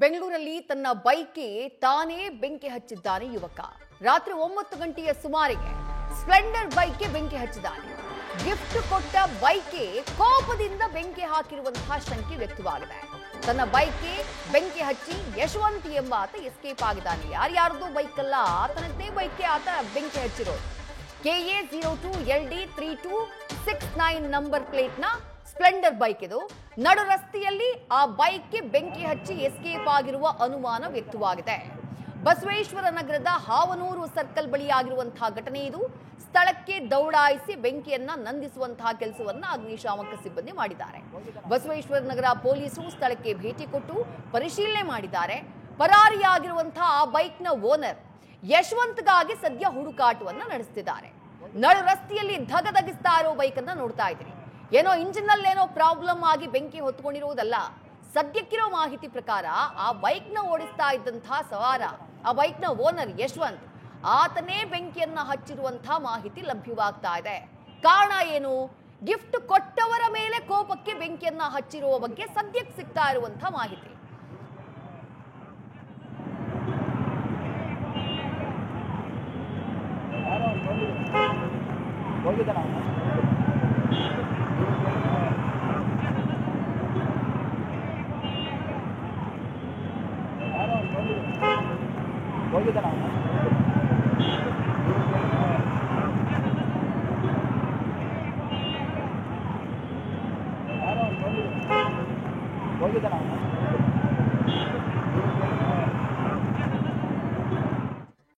ಬೆಂಗಳೂರಲ್ಲಿ ತನ್ನ ಬೈಕ್ಗೆ ತಾನೇ ಬೆಂಕಿ ಹಚ್ಚಿದ್ದಾನೆ ಯುವಕ. ರಾತ್ರಿ 9 ಗಂಟೆಯ ಸುಮಾರಿಗೆ ಸ್ಪ್ಲೆಂಡರ್ ಬೈಕ್ಗೆ ಬೆಂಕಿ ಹಚ್ಚಿದ್ದಾನೆ. ಗಿಫ್ಟ್ ಕೊಟ್ಟ ಬೈಕ್ಗೆ ಕೋಪದಿಂದ ಬೆಂಕಿ ಹಾಕಿರುವಂತಹ ಶಂಕೆ ವ್ಯಕ್ತವಾಗಿದೆ. ತನ್ನ ಬೈಕ್ಗೆ ಬೆಂಕಿ ಹಚ್ಚಿ ಯಶವಂತ್ ಎಂಬ ಆತ ಎಸ್ಕೇಪ್ ಆಗಿದ್ದಾನೆ. ಯಾರ್ಯಾರ್ದು ಬೈಕ್ ಅಲ್ಲ, ಆತನದ್ದೇ ಬೈಕ್ಗೆ ಆತ ಬೆಂಕಿ ಹಚ್ಚಿರೋದು. KA02LD3269 ನಂಬರ್ ಪ್ಲೇಟ್ನ ಸ್ಪ್ಲೆಂಡರ್ ಬೈಕ್ ಇದು. ನಡು ರಸ್ತೆಯಲ್ಲಿ ಆ ಬೈಕ್ಗೆ ಬೆಂಕಿ ಹಚ್ಚಿ ಎಸ್ಕೇಪ್ ಆಗಿರುವ ಅನುಮಾನ ವ್ಯಕ್ತವಾಗಿದೆ. ಬಸವೇಶ್ವರ ನಗರದ ಹಾವನೂರು ಸರ್ಕಲ್ ಬಳಿ ಆಗಿರುವಂತಹ ಘಟನೆ ಇದು. ಸ್ಥಳಕ್ಕೆ ದೌಡಾಯಿಸಿ ಬೆಂಕಿಯನ್ನ ನಂದಿಸುವಂತಹ ಕೆಲಸವನ್ನ ಅಗ್ನಿಶಾಮಕ ಸಿಬ್ಬಂದಿ ಮಾಡಿದ್ದಾರೆ. ಬಸವೇಶ್ವರ ನಗರ ಪೊಲೀಸರು ಸ್ಥಳಕ್ಕೆ ಭೇಟಿ ಕೊಟ್ಟು ಪರಿಶೀಲನೆ ಮಾಡಿದ್ದಾರೆ. ಪರಾರಿಯಾಗಿರುವಂತಹ ಆ ಬೈಕ್ನ ಓನರ್ ಯಶವಂತ್ಗಾಗಿ ಸದ್ಯ ಹುಡುಕಾಟವನ್ನ ನಡೆಸುತ್ತಿದ್ದಾರೆ. ನಡು ರಸ್ತೆಯಲ್ಲಿ ಧಗಧಗಿಸ್ತಾ ಇರೋ ಬೈಕ್ ಅನ್ನ ನೋಡ್ತಾ ಇದ್ದೀರಿ. ಏನೋ ಇಂಜಿನ್ ನಲ್ಲಿ ಏನೋ ಪ್ರಾಬ್ಲಮ್ ಆಗಿ ಬೆಂಕಿ ಹೊತ್ಕೊಂಡಿರುವುದಲ್ಲ. ಸದ್ಯಕ್ಕಿರೋ ಮಾಹಿತಿ ಪ್ರಕಾರ ಆ ಬೈಕ್ ನ ಓಡಿಸ್ತಾ ಇದ್ದಂತಹ ಸವಾರ, ಆ ಬೈಕ್ ನ ಓನರ್ ಯಶವಂತ್, ಆತನೇ ಬೆಂಕಿಯನ್ನ ಹಚ್ಚಿರುವಂತಹ ಮಾಹಿತಿ ಲಭ್ಯವಾಗ್ತಾ ಇದೆ. ಕಾರಣ ಏನು? ಗಿಫ್ಟ್ ಕೊಟ್ಟವರ ಮೇಲೆ ಕೋಪಕ್ಕೆ ಬೆಂಕಿಯನ್ನ ಹಚ್ಚಿರುವ ಬಗ್ಗೆ ಸದ್ಯಕ್ಕೆ ಸಿಗ್ತಾ ಇರುವಂತಹ ಮಾಹಿತಿ.